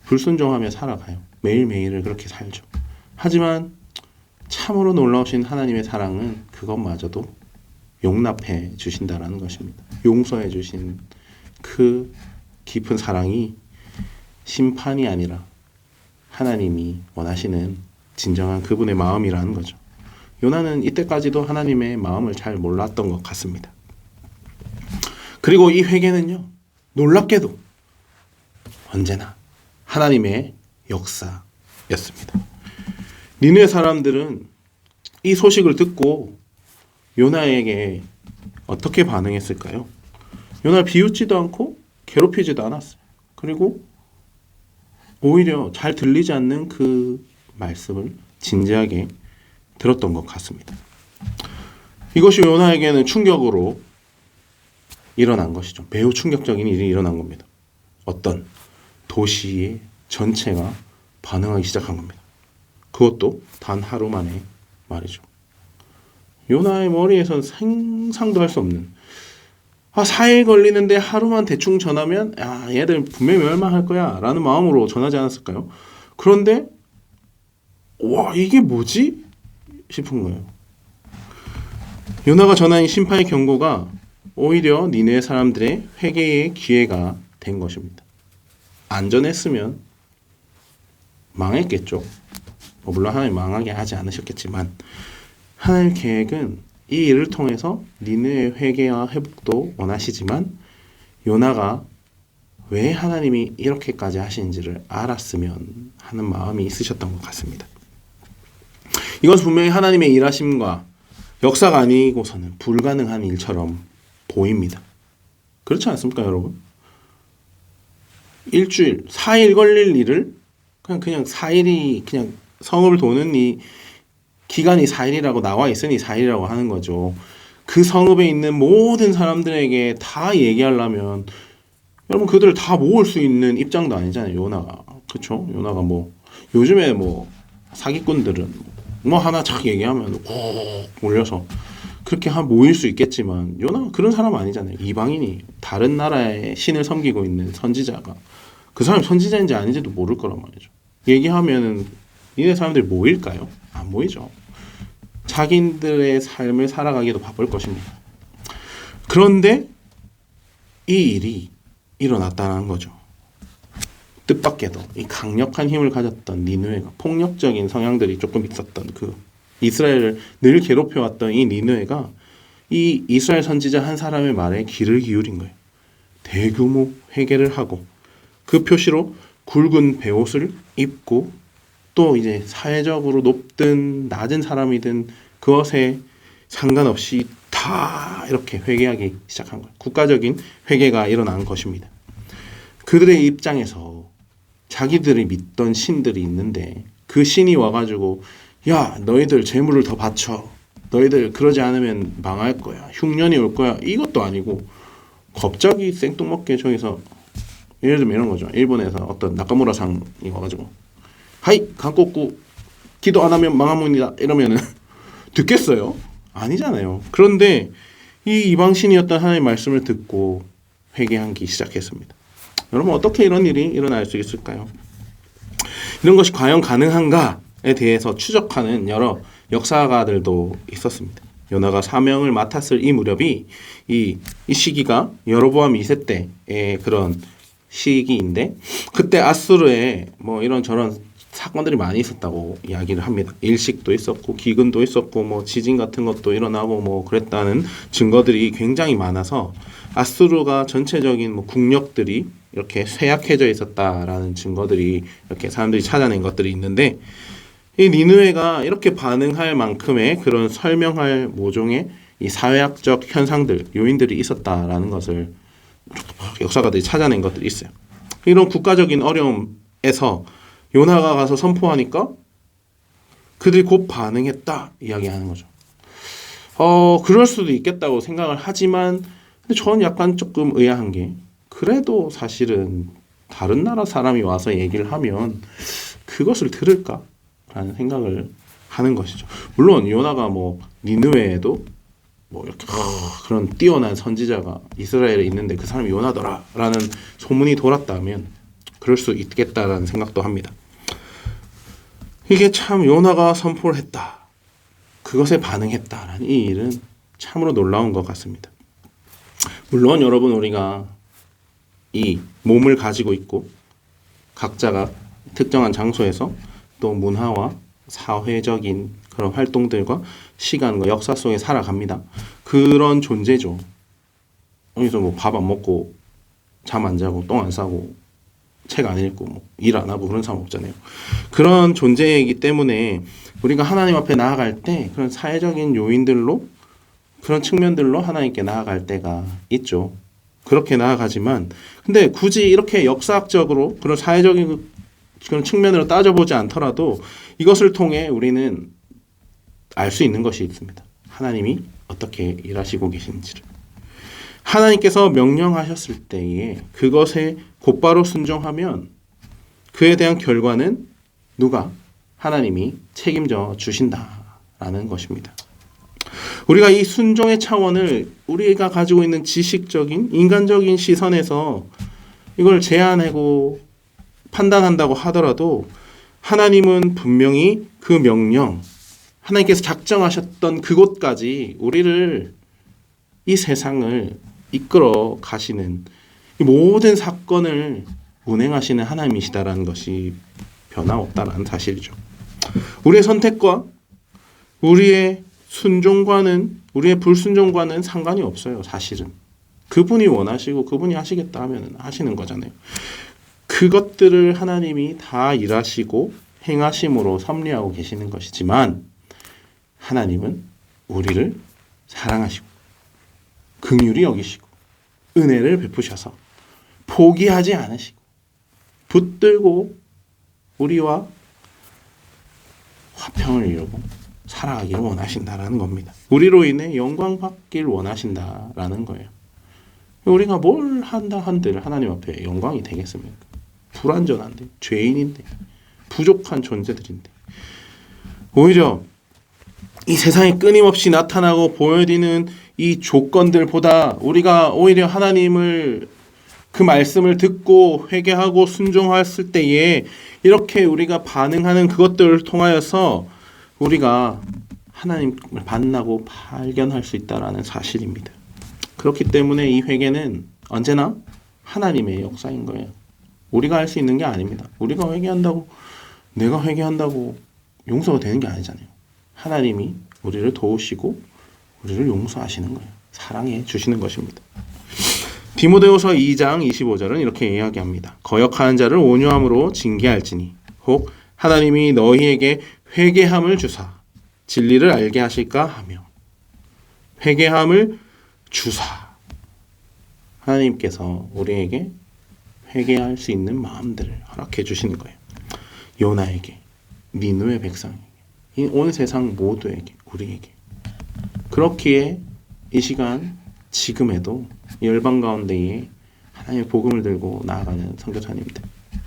불순종하며 살아가요. 매일매일을 그렇게 살죠. 하지만 참으로 놀라우신 하나님의 사랑은 그것마저도 용납해 주신다라는 것입니다. 용서해 주신 그 깊은 사랑이 심판이 아니라 하나님이 원하시는 진정한 그분의 마음이라는 거죠. 요나는 이때까지도 하나님의 마음을 잘 몰랐던 것 같습니다. 그리고 이 회개는요, 놀랍게도 언제나 하나님의 역사였습니다. 니느웨 사람들은 이 소식을 듣고 요나에게 어떻게 반응했을까요? 요나를 비웃지도 않고 괴롭히지도 않았어요. 그리고 오히려 잘 들리지 않는 그 말씀을 진지하게 들었던 것 같습니다. 이것이 요나에게는 충격으로 일어난 것이죠. 매우 충격적인 일이 일어난 겁니다. 어떤 도시의 전체가 반응하기 시작한 겁니다. 그것도 단 하루 만에 말이죠. 요나의 머리에선 상상도 할 수 없는, 4일 걸리는데 하루만 대충 전하면 얘들 분명히 멸망할 거야 라는 마음으로 전하지 않았을까요? 그런데 와, 이게 뭐지? 싶은 거예요. 요나가 전한 심판의 경고가 오히려 니느웨 사람들의 회개의 기회가 된 것입니다. 안전했으면 망했겠죠. 물론 하나님 망하게 하지 않으셨겠지만 하나님의 계획은 이 일을 통해서 니느웨의 회개와 회복도 원하시지만 요나가 왜 하나님이 이렇게까지 하시는지를 알았으면 하는 마음이 있으셨던 것 같습니다. 이것은 분명히 하나님의 일하심과 역사가 아니고서는 불가능한 일처럼 보입니다. 그렇지 않습니까, 여러분? 일주일, 4일 걸릴 일을 그냥 4일이 그냥 성읍을 도는 이 기간이 4일이라고 나와 있으니 4일이라고 하는 거죠. 그 성읍에 있는 모든 사람들에게 다 얘기하려면 여러분 그들을 다 모을 수 있는 입장도 아니잖아요, 요나가. 그렇죠? 요나가 요즘에 사기꾼들은 하나 착 얘기하면 꼭 몰려서 그렇게 모일 수 있겠지만 요나가 그런 사람 아니잖아요. 이방인이 다른 나라의 신을 섬기고 있는 선지자가 그 사람이 선지자인지 아닌지도 모를 거란 말이죠. 얘기하면은 니네 사람들이 모일까요? 안 모이죠. 자기들의 삶을 살아가기도 바쁠 것입니다. 그런데 이 일이 일어났다는 거죠. 뜻밖에도 이 강력한 힘을 가졌던 니느웨가, 폭력적인 성향들이 조금 있었던 그 이스라엘을 늘 괴롭혀왔던 이 니느웨가 이 이스라엘 선지자 한 사람의 말에 귀를 기울인 거예요. 대규모 회개를 하고 그 표시로 굵은 베옷을 입고 또 이제 사회적으로 높든 낮은 사람이든 그것에 상관없이 다 이렇게 회개하기 시작한 거예요. 국가적인 회개가 일어난 것입니다. 그들의 입장에서 자기들이 믿던 신들이 있는데 그 신이 와가지고 야, 너희들 재물을 더 바쳐, 너희들 그러지 않으면 망할 거야, 흉년이 올 거야, 이것도 아니고 갑자기 생뚱맞게 저기서 예를 들면 이런 거죠. 일본에서 어떤 나카무라 상이 와가지고 하이 강꼬꾸 기도 안 하면 망합니다 이러면은 듣겠어요? 아니잖아요. 그런데 이 이방신이었던 하나님의 말씀을 듣고 회개하기 시작했습니다. 여러분 어떻게 이런 일이 일어날 수 있을까요? 이런 것이 과연 가능한가에 대해서 추적하는 여러 역사가들도 있었습니다. 요나가 사명을 맡았을 이 무렵이 이 시기가 여로보암 2세 때의 그런 시기인데 그때 아수르에 뭐 이런저런 사건들이 많이 있었다고 이야기를 합니다. 일식도 있었고 기근도 있었고 뭐 지진 같은 것도 일어나고 뭐 그랬다는 증거들이 굉장히 많아서 아수르가 전체적인 뭐 국력들이 이렇게 쇠약해져 있었다라는 증거들이 이렇게 사람들이 찾아낸 것들이 있는데 이 니느웨가 이렇게 반응할 만큼의 그런 설명할 모종의 이 사회학적 현상들, 요인들이 있었다라는 것을 역사가들이 찾아낸 것들이 있어요. 이런 국가적인 어려움에서 요나가 가서 선포하니까 그들이 곧 반응했다 이야기하는 거죠. 그럴 수도 있겠다고 생각을 하지만 근데 저는 약간 조금 의아한 게 그래도 사실은 다른 나라 사람이 와서 얘기를 하면 그것을 들을까라는 생각을 하는 것이죠. 물론 요나가 뭐 니느웨에도 뭐 이렇게 그런 뛰어난 선지자가 이스라엘에 있는데 그 사람이 요나더라라는 소문이 돌았다면 그럴 수 있겠다라는 생각도 합니다. 이게 참 요나가 선포를 했다. 그것에 반응했다라는 이 일은 참으로 놀라운 것 같습니다. 물론 여러분 우리가 이 몸을 가지고 있고 각자가 특정한 장소에서 또 문화와 사회적인 그런 활동들과 시간과 역사 속에 살아갑니다. 그런 존재죠. 어디서 뭐 밥 안 먹고 잠 안 자고 똥 안 싸고 책 안 읽고 뭐 일 안 하고 그런 사람 없잖아요. 그런 존재이기 때문에 우리가 하나님 앞에 나아갈 때 그런 사회적인 요인들로 그런 측면들로 하나님께 나아갈 때가 있죠. 그렇게 나아가지만 근데 굳이 이렇게 역사학적으로 그런 사회적인 그런 측면으로 따져보지 않더라도 이것을 통해 우리는 알 수 있는 것이 있습니다. 하나님이 어떻게 일하시고 계신지를. 하나님께서 명령하셨을 때에 그것에 곧바로 순종하면 그에 대한 결과는 누가? 하나님이 책임져 주신다라는 것입니다. 우리가 이 순종의 차원을 우리가 가지고 있는 지식적인 인간적인 시선에서 이걸 제한하고 판단한다고 하더라도 하나님은 분명히 그 명령, 하나님께서 작정하셨던 그곳까지 우리를 이 세상을 이끌어 가시는 이 모든 사건을 운행하시는 하나님이시다라는 것이 변함없다라는 사실이죠. 우리의 선택과 우리의 순종과는 우리의 불순종과는 상관이 없어요. 사실은 그분이 원하시고 그분이 하시겠다 하면 하시는 거잖아요. 그것들을 하나님이 다 일하시고 행하심으로 섭리하고 계시는 것이지만 하나님은 우리를 사랑하시고 긍휼히 여기시고 은혜를 베푸셔서 포기하지 않으시고 붙들고 우리와 화평을 이루고 살아가기를 원하신다라는 겁니다. 우리로 인해 영광 받길 원하신다라는 거예요. 우리가 뭘 한다 한들 하나님 앞에 영광이 되겠습니까? 불완전한데, 죄인인데, 부족한 존재들인데 오히려 이 세상에 끊임없이 나타나고 보여지는 이 조건들보다 우리가 오히려 하나님을 그 말씀을 듣고 회개하고 순종했을 때에 이렇게 우리가 반응하는 그것들을 통하여서 우리가 하나님을 만나고 발견할 수 있다는 사실입니다. 그렇기 때문에 이 회개는 언제나 하나님의 역사인 거예요. 우리가 할 수 있는 게 아닙니다. 우리가 회개한다고 내가 회개한다고 용서가 되는 게 아니잖아요. 하나님이 우리를 도우시고 우리를 용서하시는 거예요. 사랑해 주시는 것입니다. 디모데후서 2장 25절은 이렇게 이야기합니다. 거역하는 자를 온유함으로 징계할지니 혹 하나님이 너희에게 회개함을 주사 진리를 알게 하실까 하며 회개함을 주사 하나님께서 우리에게 회개할 수 있는 마음들을 허락해 주시는 거예요. 요나에게, 니느웨 백성에게, 온 세상 모두에게, 우리에게. 그렇기에 이 시간 지금에도 열방 가운데에 하나님의 복음을 들고 나아가는 선교사님들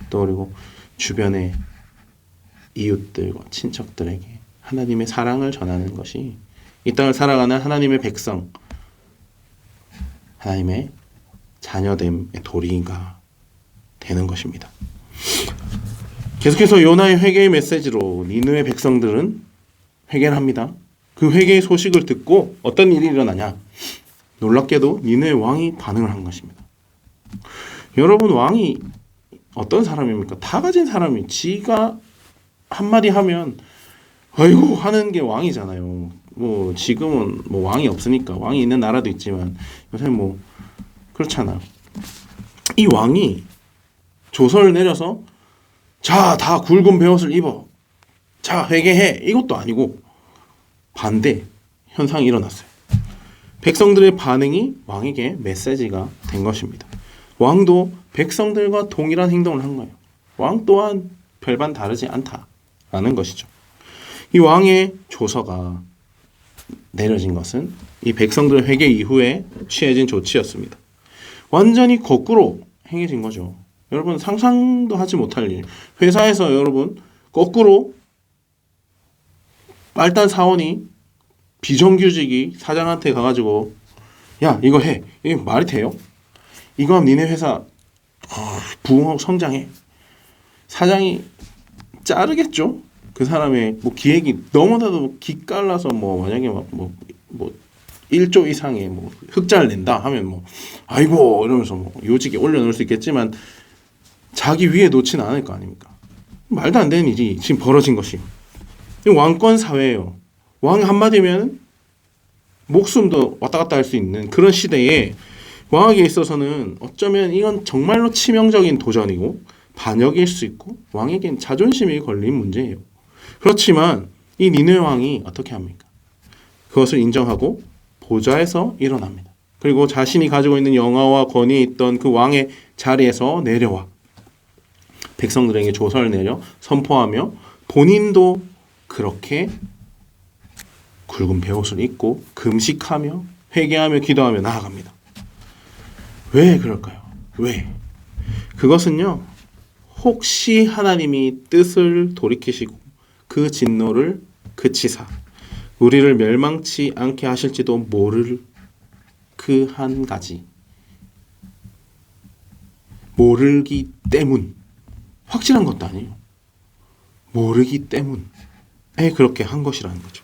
또 그리고 주변의 이웃들과 친척들에게 하나님의 사랑을 전하는 것이 이 땅을 살아가는 하나님의 백성, 하나님의 자녀됨의 도리가 되는 것입니다. 계속해서 요나의 회개의 메시지로 니느웨 백성들은 회개를 합니다. 그 회개의 소식을 듣고 어떤 일이 일어나냐? 놀랍게도 니느웨 왕이 반응을 한 것입니다. 여러분, 왕이 어떤 사람입니까? 다 가진 사람이 지가 한마디 하면 아이고 하는 게 왕이잖아요. 뭐 지금은 뭐 왕이 없으니까 왕이 있는 나라도 있지만 요새 뭐 그렇잖아요. 이 왕이 조서를 내려서 자, 다 굵은 베옷을 입어. 자, 회개해. 이것도 아니고 반대 현상이 일어났어요. 백성들의 반응이 왕에게 메시지가 된 것입니다. 왕도 백성들과 동일한 행동을 한 거예요. 왕 또한 별반 다르지 않다라는 것이죠. 이 왕의 조서가 내려진 것은 이 백성들의 회개 이후에 취해진 조치였습니다. 완전히 거꾸로 행해진 거죠. 여러분, 상상도 하지 못할 일. 회사에서 여러분 거꾸로 말단 사원이 비정규직이 사장한테 가가지고 야, 이거 해. 이게 말이 돼요? 이거 하면 니네 회사 부흥하고 성장해. 사장이 자르겠죠? 그 사람의 뭐 기획이 너무나도 기깔나서 뭐 만약에 뭐 1조 이상의 뭐 흑자를 낸다 하면 뭐 아이고 이러면서 뭐 요직에 올려놓을 수 있겠지만 자기 위에 놓지는 않을 거 아닙니까? 말도 안 되는 일이 지금 벌어진 것이. 왕권 사회예요. 왕 한마디면 목숨도 왔다 갔다 할 수 있는 그런 시대에 왕에게 있어서는 어쩌면 이건 정말로 치명적인 도전이고 반역일 수 있고 왕에겐 자존심이 걸린 문제예요. 그렇지만 이 니느웨 왕이 어떻게 합니까? 그것을 인정하고 보좌에서 일어납니다. 그리고 자신이 가지고 있는 영화와 권위에 있던 그 왕의 자리에서 내려와 백성들에게 조서를 내려 선포하며 본인도 그렇게 굵은 베옷을 입고 금식하며 회개하며 기도하며 나아갑니다. 왜 그럴까요? 왜? 그것은요, 혹시 하나님이 뜻을 돌이키시고 그 진노를 그치사 우리를 멸망치 않게 하실지도 모를 그 한 가지 모르기 때문, 확실한 것도 아니에요. 모르기 때문에 그렇게 한 것이라는 거죠.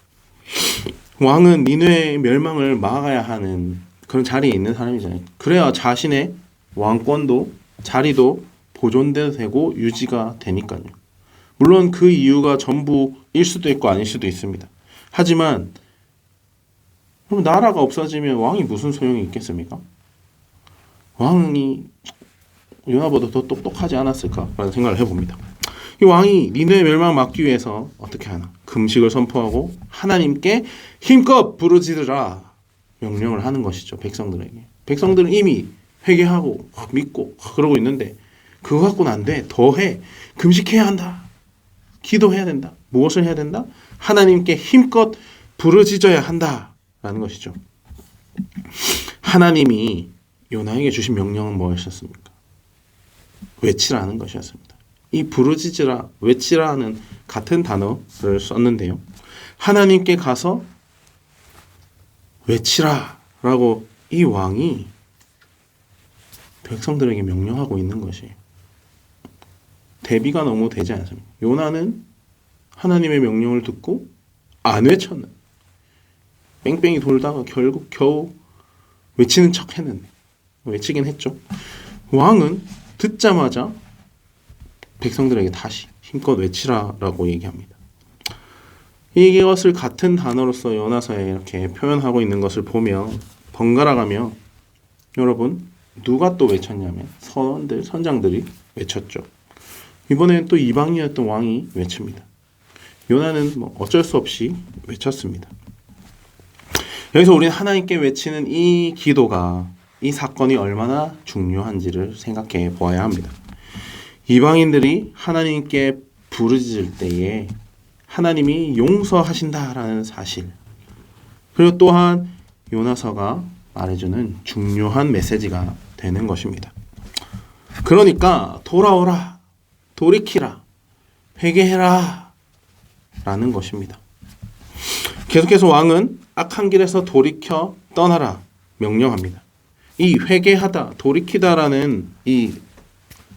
왕은 니느웨의 멸망을 막아야 하는 그런 자리에 있는 사람이잖아요. 그래야 자신의 왕권도 자리도 보존되고 유지가 되니까요. 물론 그 이유가 전부일 수도 있고 아닐 수도 있습니다. 하지만 그럼 나라가 없어지면 왕이 무슨 소용이 있겠습니까? 왕이 요나보다 더 똑똑하지 않았을까라는 생각을 해봅니다. 이 왕이 니느웨 멸망 막기 위해서 어떻게 하나? 금식을 선포하고 하나님께 힘껏 부르짖으라 명령을 하는 것이죠. 백성들에게. 백성들은 이미 회개하고 믿고 그러고 있는데 그거 갖고는 안 돼. 더 해. 금식해야 한다. 기도해야 된다. 무엇을 해야 된다? 하나님께 힘껏 부르짖어야 한다라는 것이죠. 하나님이 요나에게 주신 명령은 무엇이었습니까? 외치라는 것이었습니다. 이 부르짖으라, 외치라는 같은 단어를 썼는데요. 하나님께 가서 외치라라고 이 왕이 백성들에게 명령하고 있는 것이에요. 대비가 너무 되지 않습니까? 요나는 하나님의 명령을 듣고 안 외쳤는, 뺑뺑이 돌다가 결국 겨우 외치는 척 했는데, 외치긴 했죠. 왕은 듣자마자 백성들에게 다시 힘껏 외치라라고 얘기합니다. 이것을 같은 단어로서 요나서에 이렇게 표현하고 있는 것을 보며 번갈아가며 여러분, 누가 또 외쳤냐면 선원들, 선장들이 외쳤죠. 이번에는 또 이방인이었던 왕이 외칩니다. 요나는 뭐 어쩔 수 없이 외쳤습니다. 여기서 우리는 하나님께 외치는 이 기도가, 이 사건이 얼마나 중요한지를 생각해 보아야 합니다. 이방인들이 하나님께 부르짖을 때에 하나님이 용서하신다라는 사실, 그리고 또한 요나서가 말해주는 중요한 메시지가 되는 것입니다. 그러니까 돌아오라, 돌이키라, 회개해라 라는 것입니다. 계속해서 왕은 악한 길에서 돌이켜 떠나라 명령합니다. 이 회개하다, 돌이키다라는 이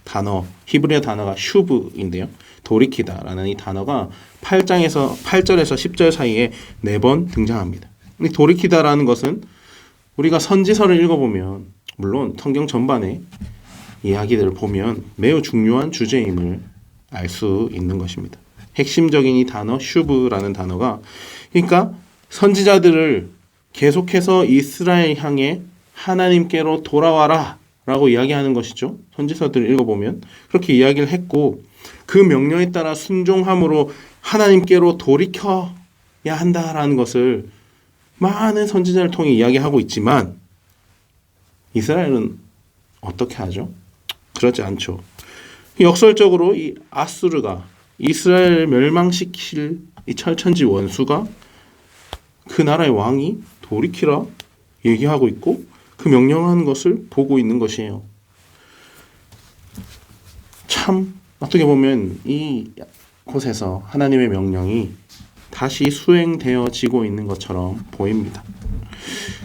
단어, 히브리어 단어가 슈브인데요. 돌이키다라는 이 단어가 8절에서 10절 사이에 4번 등장합니다. 이 돌이키다라는 것은 우리가 선지서를 읽어보면, 물론 성경 전반에 이야기들을 보면 매우 중요한 주제임을 알 수 있는 것입니다. 핵심적인 이 단어 슈브라는 단어가 그러니까 선지자들을 계속해서 이스라엘 향해 하나님께로 돌아와라 라고 이야기하는 것이죠. 선지서들을 읽어보면 그렇게 이야기를 했고 그 명령에 따라 순종함으로 하나님께로 돌이켜야 한다라는 것을 많은 선지자를 통해 이야기하고 있지만 이스라엘은 어떻게 하죠? 그렇지 않죠. 역설적으로 이 아수르가 이스라엘을 멸망시킬 이 철천지 원수가 그 나라의 왕이 돌이키라 얘기하고 있고 그 명령하는 것을 보고 있는 것이에요. 참 어떻게 보면 이 곳에서 하나님의 명령이 다시 수행되어지고 있는 것처럼 보입니다.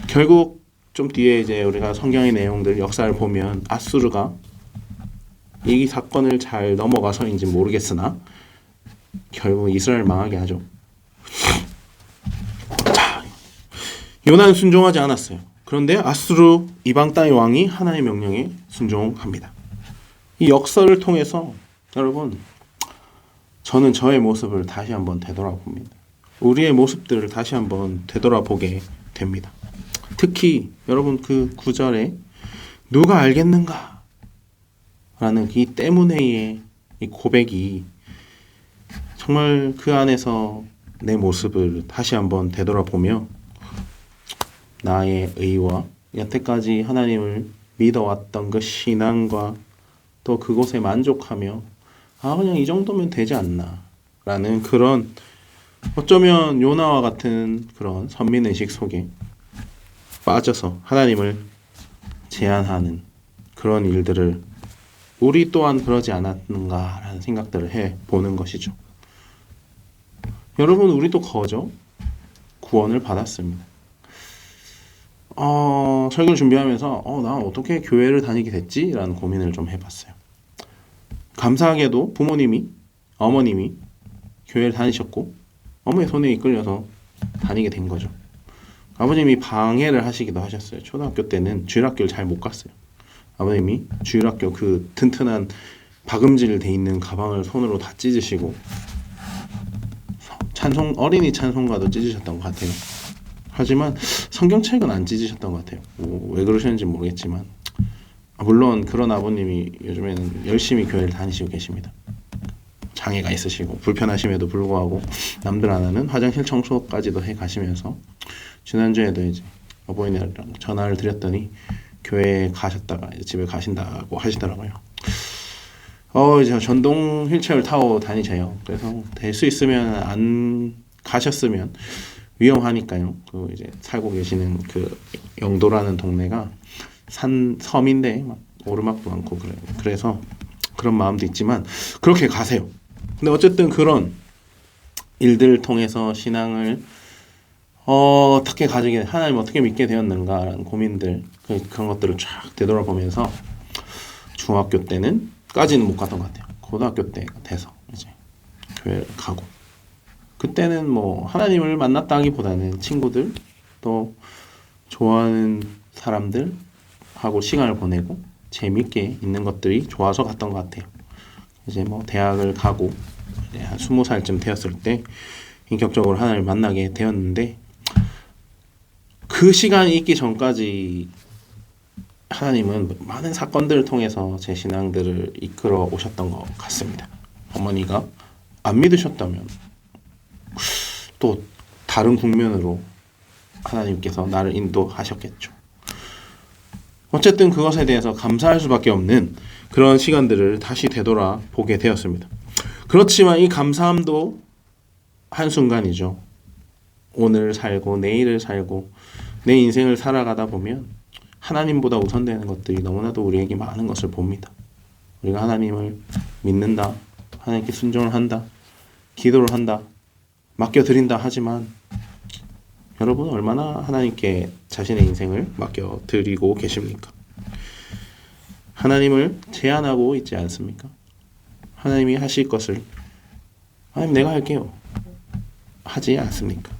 결국 좀 뒤에 이제 우리가 성경의 내용들 역사를 보면 아수르가 이 사건을 잘 넘어가서인지 모르겠으나 결국 이스라엘 망하게 하죠. 자, 요나는 순종하지 않았어요. 그런데 아수르 이방 땅의 왕이 하나님의 명령에 순종합니다. 이 역사를 통해서 여러분 저는 저의 모습을 다시 한번 되돌아봅니다. 우리의 모습들을 다시 한번 되돌아보게 됩니다. 특히 여러분 그 구절에 누가 알겠는가? 라는 이 때문에의 이 고백이 정말 그 안에서 내 모습을 다시 한번 되돌아보며 나의 의와 여태까지 하나님을 믿어왔던 그 신앙과 또 그곳에 만족하며 그냥 이 정도면 되지 않나 라는 그런 어쩌면 요나와 같은 그런 선민의식 속에 빠져서 하나님을 제한하는 그런 일들을 우리 또한 그러지 않았는가라는 생각들을 해보는 것이죠. 여러분 우리도 거저 구원을 받았습니다. 설교를 준비하면서 나 어떻게 교회를 다니게 됐지? 라는 고민을 좀 해봤어요. 감사하게도 부모님이 어머님이 교회를 다니셨고 어머니의 손에 이끌려서 다니게 된 거죠. 아버님이 방해를 하시기도 하셨어요. 초등학교 때는 주일학교를 잘 못 갔어요. 아버님이 주일학교 그 튼튼한 박음질 돼 있는 가방을 손으로 다 찢으시고 어린이 찬송가도 찢으셨던 것 같아요. 하지만 성경책은 안 찢으셨던 것 같아요. 왜 그러시는지 모르겠지만 물론 그런 아버님이 요즘에는 열심히 교회를 다니시고 계십니다. 장애가 있으시고 불편하심에도 불구하고 남들 안 하는 화장실 청소까지도 해 가시면서 지난주에도 이제 어버이날이랑 전화를 드렸더니 교회에 가셨다가 이제 집에 가신다고 하시더라고요. 이제 전동 휠체어를 타고 다니세요. 그래서 될 수 있으면 안 가셨으면 위험하니까요. 그 이제 살고 계시는 그 영도라는 동네가 섬인데 막 오르막도 많고 그래요. 그래서 그런 마음도 있지만 그렇게 가세요. 근데 어쨌든 그런 일들을 통해서 신앙을 어떻게 가지게 하나님 어떻게 믿게 되었는가라는 고민들 그런 것들을 쫙 되돌아보면서 중학교 때는 까지는 못 갔던 것 같아요. 고등학교 때가 돼서 이제 교회를 가고 그때는 뭐 하나님을 만났다기보다는 친구들 또 좋아하는 사람들 하고 시간을 보내고 재밌게 있는 것들이 좋아서 갔던 것 같아요. 이제 뭐 대학을 가고 이제 한 20살쯤 되었을 때 인격적으로 하나님을 만나게 되었는데 그 시간이 있기 전까지 하나님은 많은 사건들을 통해서 제 신앙들을 이끌어 오셨던 것 같습니다. 어머니가 안 믿으셨다면 또 다른 국면으로 하나님께서 나를 인도하셨겠죠. 어쨌든 그것에 대해서 감사할 수밖에 없는 그런 시간들을 다시 되돌아보게 되었습니다. 그렇지만 이 감사함도 한순간이죠. 오늘 살고 내일을 살고 내 인생을 살아가다 보면 하나님보다 우선되는 것들이 너무나도 우리에게 많은 것을 봅니다. 우리가 하나님을 믿는다, 하나님께 순종을 한다, 기도를 한다, 맡겨드린다 하지만 여러분 얼마나 하나님께 자신의 인생을 맡겨드리고 계십니까? 하나님을 제한하고 있지 않습니까? 하나님이 하실 것을 하나님 내가 할게요 하지 않습니까?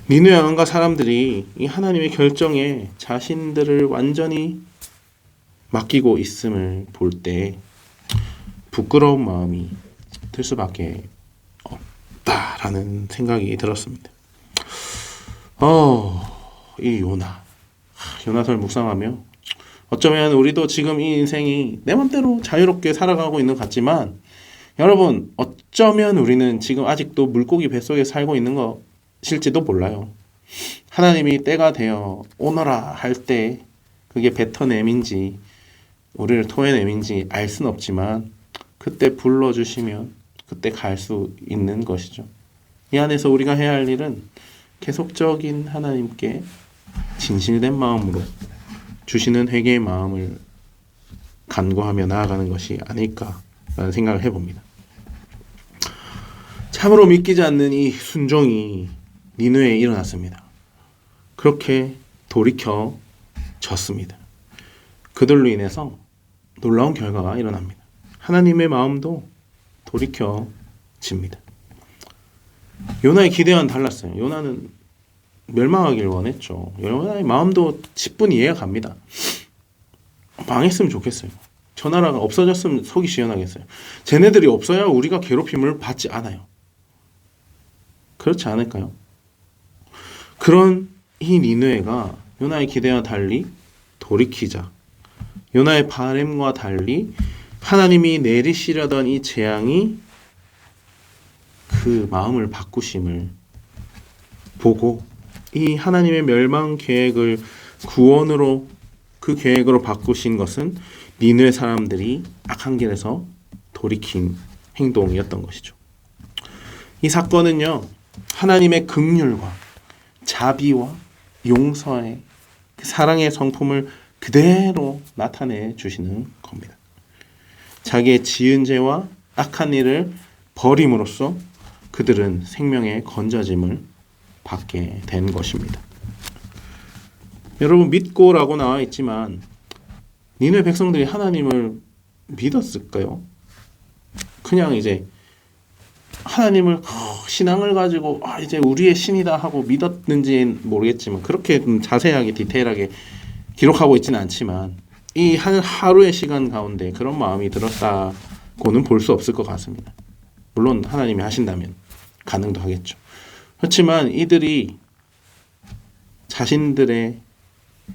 니느웨 왕과 사람들이 이 하나님의 결정에 자신들을 완전히 맡기고 있음을 볼 때 부끄러운 마음이 들 수밖에 없다라는 생각이 들었습니다. 이 요나설 묵상하며 어쩌면 우리도 지금 이 인생이 내 맘대로 자유롭게 살아가고 있는 것 같지만 여러분, 어쩌면 우리는 지금 아직도 물고기 뱃속에 살고 있는 것일지도 몰라요. 하나님이 때가 되어 오너라 할 때 그게 뱉어냄인지 우리를 토해냄인지 알 수는 없지만 그때 불러주시면 그때 갈 수 있는 것이죠. 이 안에서 우리가 해야 할 일은 계속적인 하나님께 진실된 마음으로 주시는 회개의 마음을 간구하며 나아가는 것이 아닐까라는 생각을 해봅니다. 참으로 믿기지 않는 이 순종이 니느웨에 일어났습니다. 그렇게 돌이켜졌습니다. 그들로 인해서 놀라운 결과가 일어납니다. 하나님의 마음도 돌이켜집니다. 요나의 기대와는 달랐어요. 요나는 멸망하길 원했죠. 요나의 마음도 10분 이해가 갑니다. 망했으면 좋겠어요. 저 나라가 없어졌으면 속이 시원하겠어요. 쟤네들이 없어야 우리가 괴롭힘을 받지 않아요. 그렇지 않을까요? 그런 이 니느웨가 요나의 기대와 달리 돌이키자 요나의 바램과 달리 하나님이 내리시려던 이 재앙이 그 마음을 바꾸심을 보고 이 하나님의 멸망 계획을 구원으로 그 계획으로 바꾸신 것은 니느웨 사람들이 악한 길에서 돌이킨 행동이었던 것이죠. 이 사건은요, 하나님의 긍휼과 자비와 용서의 그 사랑의 성품을 그대로 나타내 주시는 겁니다. 자기의 지은 죄와 악한 일을 버림으로써 그들은 생명의 건져짐을 받게 된 것입니다. 여러분, 믿고라고 나와 있지만 니느웨 백성들이 하나님을 믿었을까요? 그냥 이제 하나님을 신앙을 가지고 이제 우리의 신이다 하고 믿었는지는 모르겠지만 그렇게 자세하게 디테일하게 기록하고 있지는 않지만 이 하루의 시간 가운데 그런 마음이 들었다고는 볼 수 없을 것 같습니다. 물론 하나님이 하신다면 가능도 하겠죠. 그렇지만 이들이 자신들의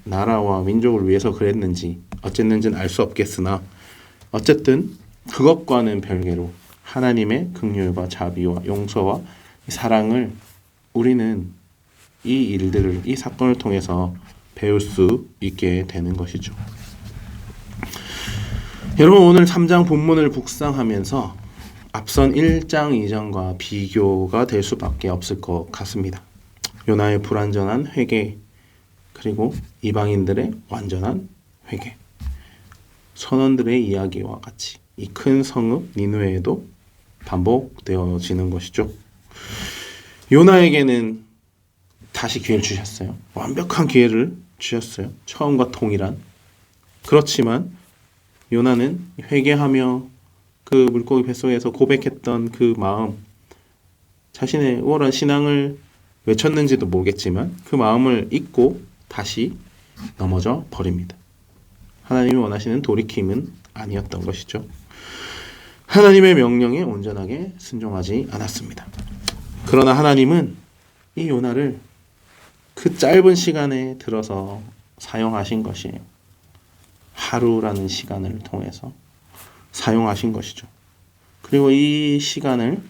나라와 민족을 위해서 그랬는지 어쨌는지는 알 수 없겠으나 어쨌든 그것과는 별개로 하나님의 긍휼과 자비와 용서와 사랑을 우리는 이 일들을 이 사건을 통해서 배울 수 있게 되는 것이죠. 여러분, 오늘 3장 본문을 묵상하면서 앞선 1장 2장과 비교가 될 수밖에 없을 것 같습니다. 요나의 불완전한 회개, 그리고 이방인들의 완전한 회개, 선원들의 이야기와 같이 이 큰 성읍 니느웨에도 반복되어지는 것이죠. 요나에게는 다시 기회를 주셨어요. 완벽한 기회를 주셨어요. 처음과 동일한. 그렇지만 요나는 회개하며 그 물고기 뱃속에서 고백했던 그 마음, 자신의 우월한 신앙을 외쳤는지도 모르겠지만 그 마음을 잊고 다시 넘어져 버립니다. 하나님이 원하시는 돌이킴은 아니었던 것이죠. 하나님의 명령에 온전하게 순종하지 않았습니다. 그러나 하나님은 이 요나를 그 짧은 시간에 들어서 사용하신 것이에요. 하루라는 시간을 통해서 사용하신 것이죠. 그리고 이 시간을,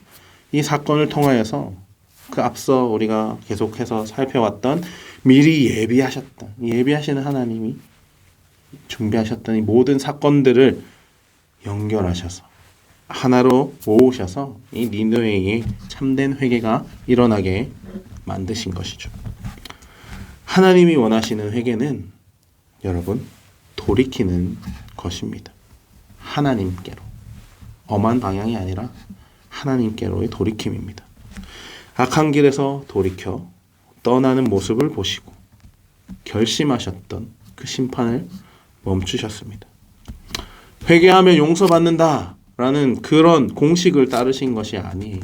이 사건을 통하여서 그 앞서 우리가 계속해서 살펴왔던 미리 예비하시는 하나님이 준비하셨던 이 모든 사건들을 연결하셔서 하나로 모으셔서 이 니느웨에 참된 회개가 일어나게 만드신 것이죠. 하나님이 원하시는 회개는 여러분 돌이키는 것입니다. 하나님께로, 엄한 방향이 아니라 하나님께로의 돌이킴입니다. 악한 길에서 돌이켜 떠나는 모습을 보시고 결심하셨던 그 심판을 멈추셨습니다. 회개하면 용서받는다라는 그런 공식을 따르신 것이 아니에요.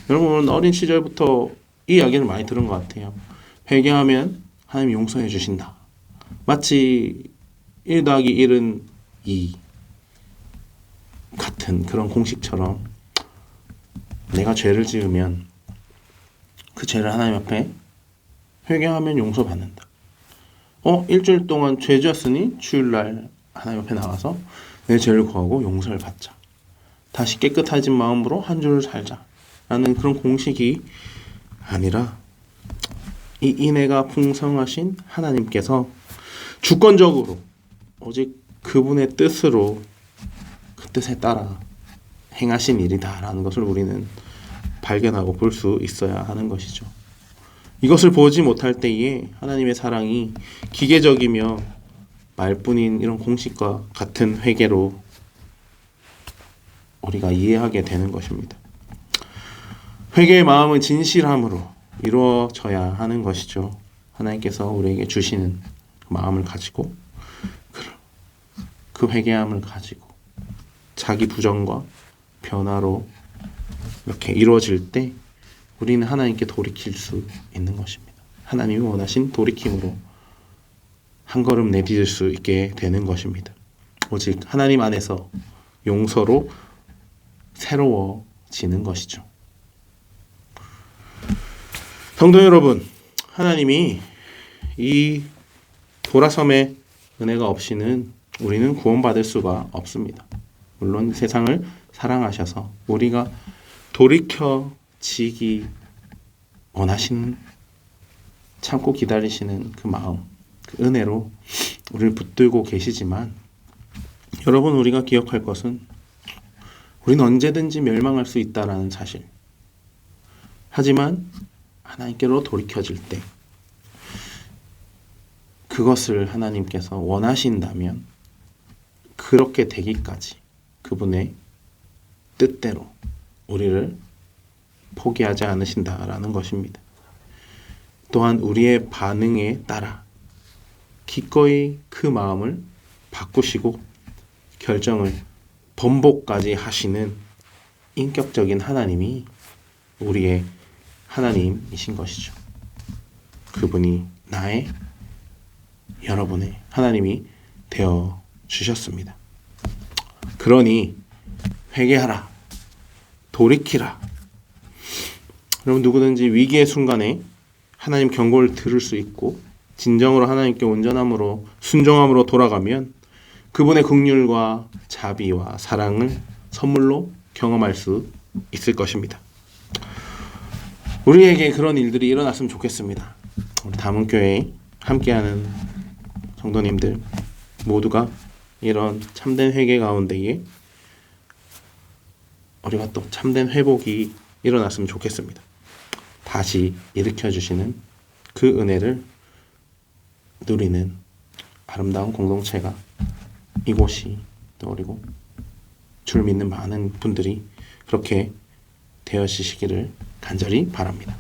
여러분, 어린 시절부터 이 이야기를 많이 들은 것 같아요. 회개하면 하나님이 용서해 주신다. 마치 1 더하기 1은 2 같은 그런 공식처럼 내가 죄를 지으면 그 죄를 하나님 앞에 회개하면 용서받는다. 일주일 동안 죄 지었으니 주일날 하나님 앞에 나가서 내 죄를 구하고 용서를 받자. 다시 깨끗해진 마음으로 한 주를 살자. 라는 그런 공식이 아니라 이 인애가 풍성하신 하나님께서 주권적으로 오직 그분의 뜻으로 그 뜻에 따라 행하신 일이다라는 것을 우리는 발견하고 볼 수 있어야 하는 것이죠. 이것을 보지 못할 때에 하나님의 사랑이 기계적이며 말뿐인 이런 공식과 같은 회개로 우리가 이해하게 되는 것입니다. 회개의 마음은 진실함으로 이루어져야 하는 것이죠. 하나님께서 우리에게 주시는 마음을 가지고 그 회개함을 가지고 자기 부정과 변화로 이렇게 이루어질 때 우리는 하나님께 돌이킬 수 있는 것입니다. 하나님이 원하신 돌이킴으로 한 걸음 내디딜 수 있게 되는 것입니다. 오직 하나님 안에서 용서로 새로워지는 것이죠. 성도 여러분, 하나님이 이 돌아섬의 은혜가 없이는 우리는 구원받을 수가 없습니다. 물론 세상을 사랑하셔서 우리가 돌이켜지기 원하시는, 참고 기다리시는 그 마음, 그 은혜로 우리를 붙들고 계시지만, 여러분, 우리가 기억할 것은 우리는 언제든지 멸망할 수 있다라는 사실. 하지만 하나님께로 돌이켜질 때 그것을 하나님께서 원하신다면 그렇게 되기까지 그분의 뜻대로 우리를 포기하지 않으신다라는 것입니다. 또한 우리의 반응에 따라 기꺼이 그 마음을 바꾸시고 결정을 번복까지 하시는 인격적인 하나님이 우리의 하나님이신 것이죠. 그분이 나의, 여러분의 하나님이 되어 주셨습니다. 그러니 회개하라, 돌이키라. 여러분, 누구든지 위기의 순간에 하나님 경고를 들을 수 있고 진정으로 하나님께 온전함으로 순종함으로 돌아가면 그분의 긍휼과 자비와 사랑을 선물로 경험할 수 있을 것입니다. 우리에게 그런 일들이 일어났으면 좋겠습니다. 우리 담은교회에 함께하는 성도님들 모두가 이런 참된 회개 가운데에 우리가 또 참된 회복이 일어났으면 좋겠습니다. 다시 일으켜주시는 그 은혜를 누리는 아름다운 공동체가 이곳이, 또 그리고 줄 믿는 많은 분들이 그렇게 되어지시기를 간절히 바랍니다.